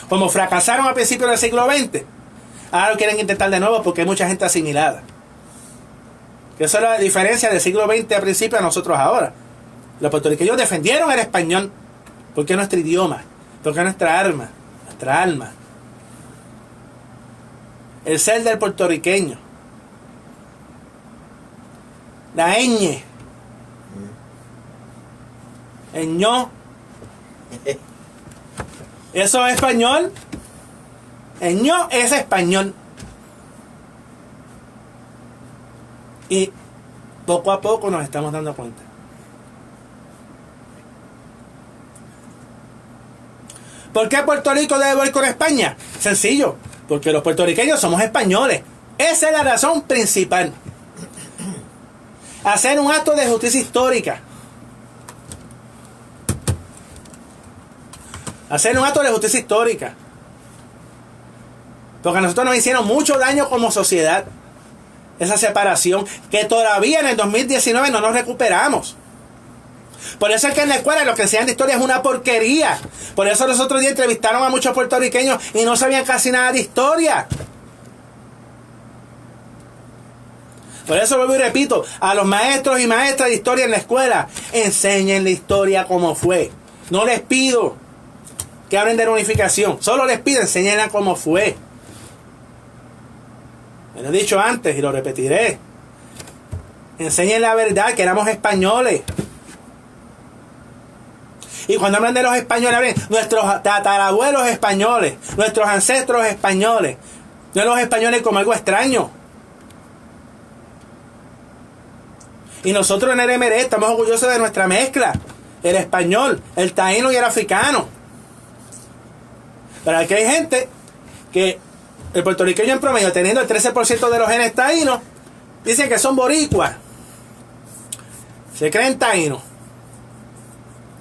Speaker 4: Como fracasaron a principios del siglo XX, ahora lo quieren intentar de nuevo porque hay mucha gente asimilada. Que esa es la diferencia del siglo XX a principios a nosotros ahora. Los puertorriqueños defendieron el español porque es nuestro idioma, porque es nuestra arma, nuestra alma. El ser del puertorriqueño. La ñ. El ño. ¿Eso es español? El ño es español. Y poco a poco nos estamos dando cuenta. ¿Por qué Puerto Rico debe volver con España? Sencillo, porque los puertorriqueños somos españoles. Esa es la razón principal. Hacer un acto de justicia histórica. Hacer un acto de justicia histórica. Porque a nosotros nos hicieron mucho daño como sociedad. Esa separación que todavía en el 2019 no nos recuperamos. Por eso es que en la escuela lo que enseñan de historia es una porquería. Por eso los otros días entrevistaron a muchos puertorriqueños y no sabían casi nada de historia. Por eso vuelvo y repito, a los maestros y maestras de historia en la escuela, enseñen la historia como fue. No les pido que hablen de la unificación, solo les pido enséñenla como fue. Me lo he dicho antes y lo repetiré. Enseñen la verdad, que éramos españoles. Y cuando hablan de los españoles, hablen nuestros tatarabuelos españoles, nuestros ancestros españoles. No los españoles como algo extraño. Y nosotros en el MRE estamos orgullosos de nuestra mezcla. El español, el taíno y el africano. Pero aquí hay gente que el puertorriqueño en promedio, teniendo el 13% de los genes taínos, dicen que son boricuas. Se creen taínos.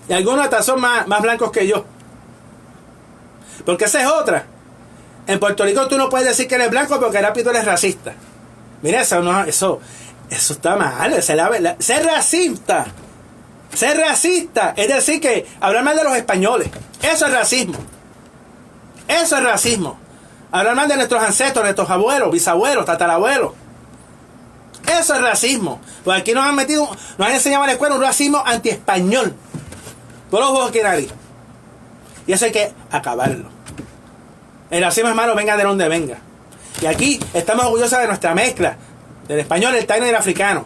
Speaker 4: Y algunos hasta son más blancos que yo. Porque esa es otra. En Puerto Rico tú no puedes decir que eres blanco porque rápido eres racista. Mira, eso está mal. Ser racista. Ser racista es decir que hablar mal de los españoles. Eso es racismo. Eso es racismo. Hablar mal de nuestros ancestros, nuestros abuelos, bisabuelos, tatarabuelos. Eso es racismo. Pues aquí nos han enseñado en la escuela un racismo anti-español. Por los ojos que nariz. Y eso hay que acabarlo. El racismo es malo, venga de donde venga. Y aquí estamos orgullosos de nuestra mezcla, del español, el taíno y el africano.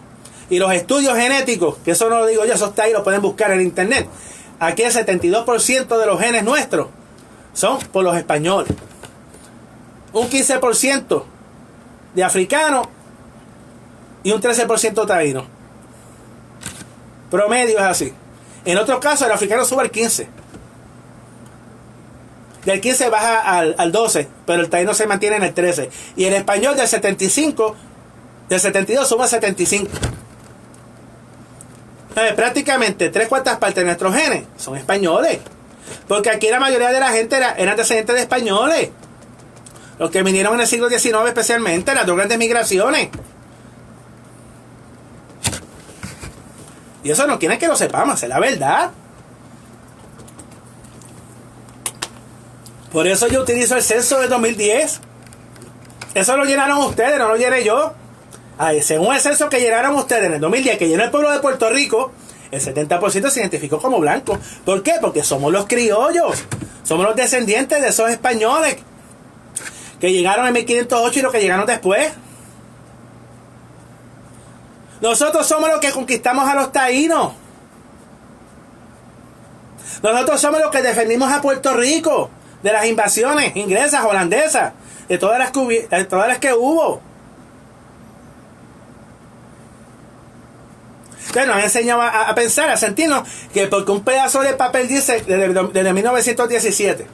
Speaker 4: Y los estudios genéticos, que eso no lo digo yo, eso está ahí, lo pueden buscar en internet. Aquí el 72% de los genes nuestros son por los españoles. Un 15% de africano y un 13% taíno. Promedio es así. En otros casos el africano sube al 15. Del 15 baja al 12, pero el taíno se mantiene en el 13. Y el español del 75, del 72 sube al 75. Prácticamente 3/4 partes de nuestros genes son españoles. Porque aquí la mayoría de la gente eran descendientes de españoles. Los que vinieron en el siglo XIX especialmente, las dos grandes migraciones. Y eso no quieren que lo sepamos, es la verdad. Por eso yo utilizo el censo del 2010. Eso lo llenaron ustedes, no lo llené yo. Según el censo que llenaron ustedes en el 2010, que llenó el pueblo de Puerto Rico, el 70% se identificó como blanco. ¿Por qué? Porque somos los criollos. Somos los descendientes de esos españoles que llegaron en 1508 y los que llegaron después. Nosotros somos los que conquistamos a los taínos. Nosotros somos los que defendimos a Puerto Rico de las invasiones inglesas, holandesas, de todas las que hubo. Ustedes nos han enseñado a pensar, a sentirnos que porque un pedazo de papel dice desde 1917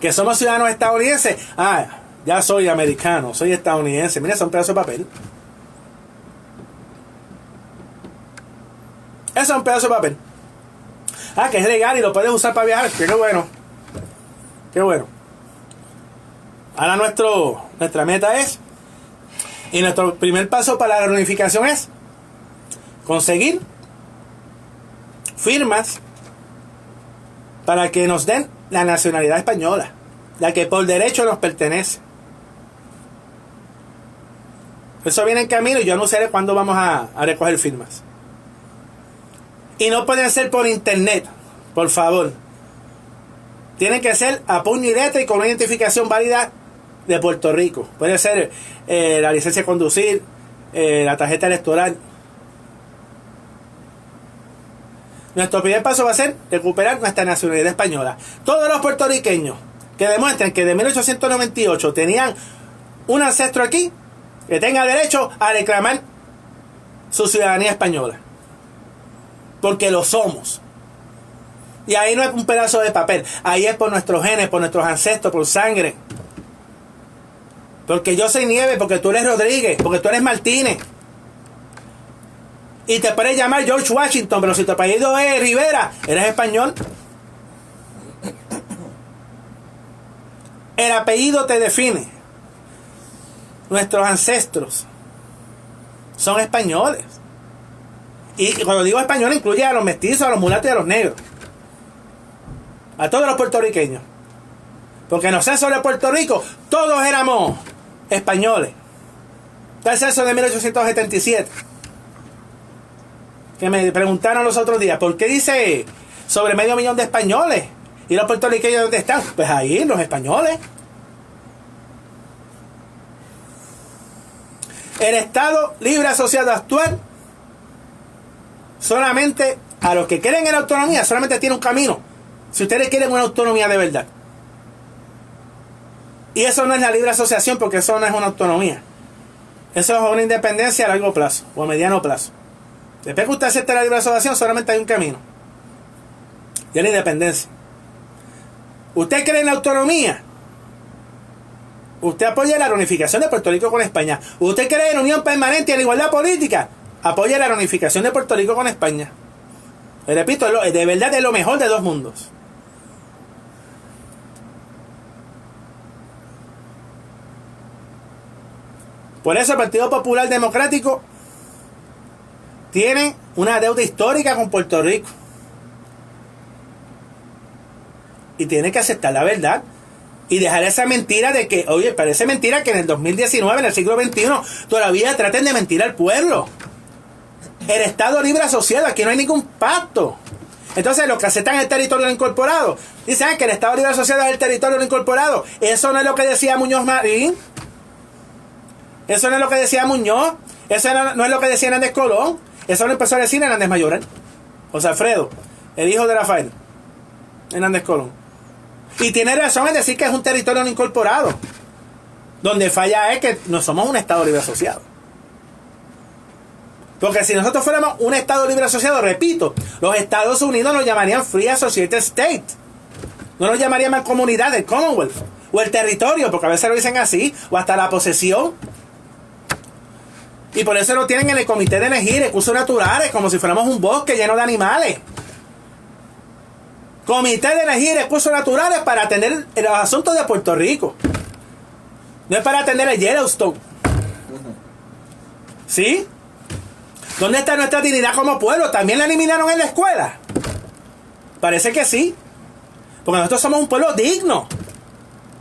Speaker 4: que somos ciudadanos estadounidenses, ya soy americano, soy estadounidense. Mira, es un pedazo de papel. Eso es un pedazo de papel. Que es legal y lo puedes usar para viajar. Qué bueno. Qué bueno. Ahora nuestra meta es, y nuestro primer paso para la reunificación es conseguir firmas para que nos den la nacionalidad española, la que por derecho nos pertenece. Eso viene en camino y yo anunciaré cuándo vamos a recoger firmas. Y no pueden ser por internet, por favor. Tienen que ser a puño y letra y con una identificación válida de Puerto Rico. Puede ser la licencia de conducir, la tarjeta electoral. Nuestro primer paso va a ser recuperar nuestra nacionalidad española. Todos los puertorriqueños que demuestren que de 1898 tenían un ancestro aquí, que tenga derecho a reclamar su ciudadanía española. Porque lo somos. Y ahí no es un pedazo de papel. Ahí es por nuestros genes, por nuestros ancestros, por sangre. Porque yo soy Nieves, porque tú eres Rodríguez, porque tú eres Martínez. Y te puedes llamar George Washington, pero si tu apellido es Rivera, eres español. El apellido te define. Nuestros ancestros son españoles. Y cuando digo español incluye a los mestizos, a los mulatos y a los negros. A todos los puertorriqueños. Porque en los censos de Puerto Rico todos éramos españoles. Está el censo de 1877. Que me preguntaron los otros días, ¿por qué dice sobre 500,000 de españoles? ¿Y los puertorriqueños dónde están? Pues ahí, los españoles. El Estado Libre Asociado actual, solamente a los que creen en la autonomía, solamente tiene un camino. Si ustedes quieren una autonomía de verdad. Y eso no es la libre asociación, porque eso no es una autonomía. Eso es una independencia a largo plazo o a mediano plazo. Después que usted acepte la libre asociación, solamente hay un camino. Y es la independencia. ¿Usted cree en la autonomía? Usted apoya la reunificación de Puerto Rico con España. ¿Usted cree en la unión permanente y en la igualdad política? Apoya la reunificación de Puerto Rico con España. Le repito, de verdad es lo mejor de dos mundos. Por eso el Partido Popular Democrático tiene una deuda histórica con Puerto Rico. Y tiene que aceptar la verdad. Y dejar esa mentira de que, oye, parece mentira que en el 2019, en el siglo XXI, todavía traten de mentir al pueblo. El Estado Libre Asociado, aquí no hay ningún pacto. Entonces, los que aceptan el territorio no incorporado, dicen que el Estado Libre Asociado es el territorio no incorporado. Eso no es lo que decía Muñoz Marín. Eso no es lo que decía Muñoz. Eso no es lo que decía Hernández Colón. Eso lo empezó a decir Hernández Mayoral. José Alfredo, el hijo de Rafael Hernández Colón. Y tiene razón en decir que es un territorio no incorporado. Donde falla es que no somos un Estado libre asociado. Porque si nosotros fuéramos un Estado libre asociado, repito, los Estados Unidos nos llamarían Free Associated State. No nos llamarían Mancomunidad del Commonwealth. O el territorio, porque a veces lo dicen así. O hasta la posesión. Y por eso lo tienen en el Comité de Energía y Recursos Naturales, como si fuéramos un bosque lleno de animales. Comité de Energía y Recursos Naturales para atender los asuntos de Puerto Rico. No es para atender el Yellowstone. ¿Sí? ¿Dónde está nuestra dignidad como pueblo? ¿También la eliminaron en la escuela? Parece que sí. Porque nosotros somos un pueblo digno.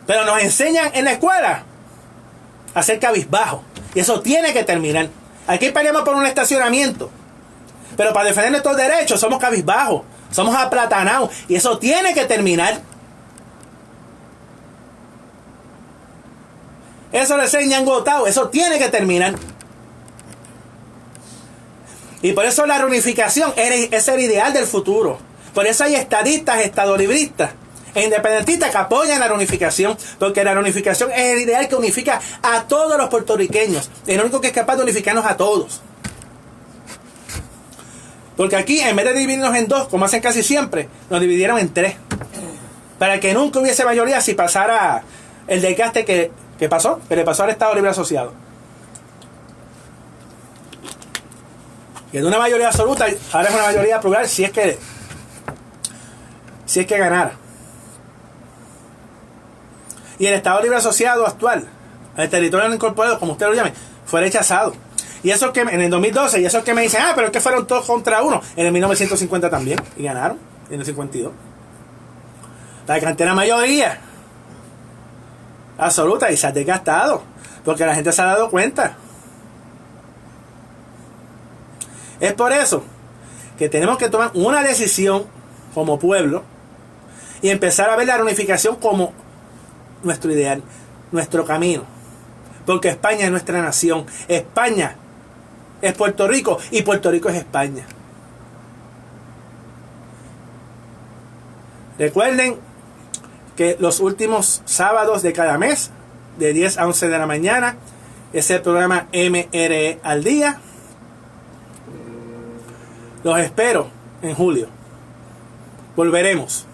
Speaker 4: Pero nos enseñan en la escuela a ser cabizbajos. Y eso tiene que terminar. Aquí peleamos por un estacionamiento. Pero para defender nuestros derechos somos cabizbajos. Somos aplatanados. Y eso tiene que terminar. Eso lo enseñan agotado. Eso tiene que terminar. Y por eso la reunificación es el ideal del futuro. Por eso hay estadistas, estadolibristas e independentistas que apoyan la reunificación. Porque la reunificación es el ideal que unifica a todos los puertorriqueños. El único que es capaz de unificarnos a todos. Porque aquí, en vez de dividirnos en dos, como hacen casi siempre, nos dividieron en tres. Para que nunca hubiese mayoría si pasara el desgaste que pasó, que le pasó al Estado Libre Asociado. Y de una mayoría absoluta, ahora es una mayoría plural si es que ganara. Y el Estado Libre Asociado actual, el territorio no incorporado, como usted lo llame, fue rechazado. Y eso que en el 2012, y eso que me dicen, pero es que fueron todos contra uno. En el 1950 también, y ganaron, en el 52. La cantera mayoría absoluta, y se ha desgastado, porque la gente se ha dado cuenta. Es por eso que tenemos que tomar una decisión como pueblo y empezar a ver la reunificación como nuestro ideal, nuestro camino. Porque España es nuestra nación. España es Puerto Rico y Puerto Rico es España. Recuerden que los últimos sábados de cada mes, de 10 a 11 de la mañana, es el programa MRE al día. Los espero en julio. Volveremos.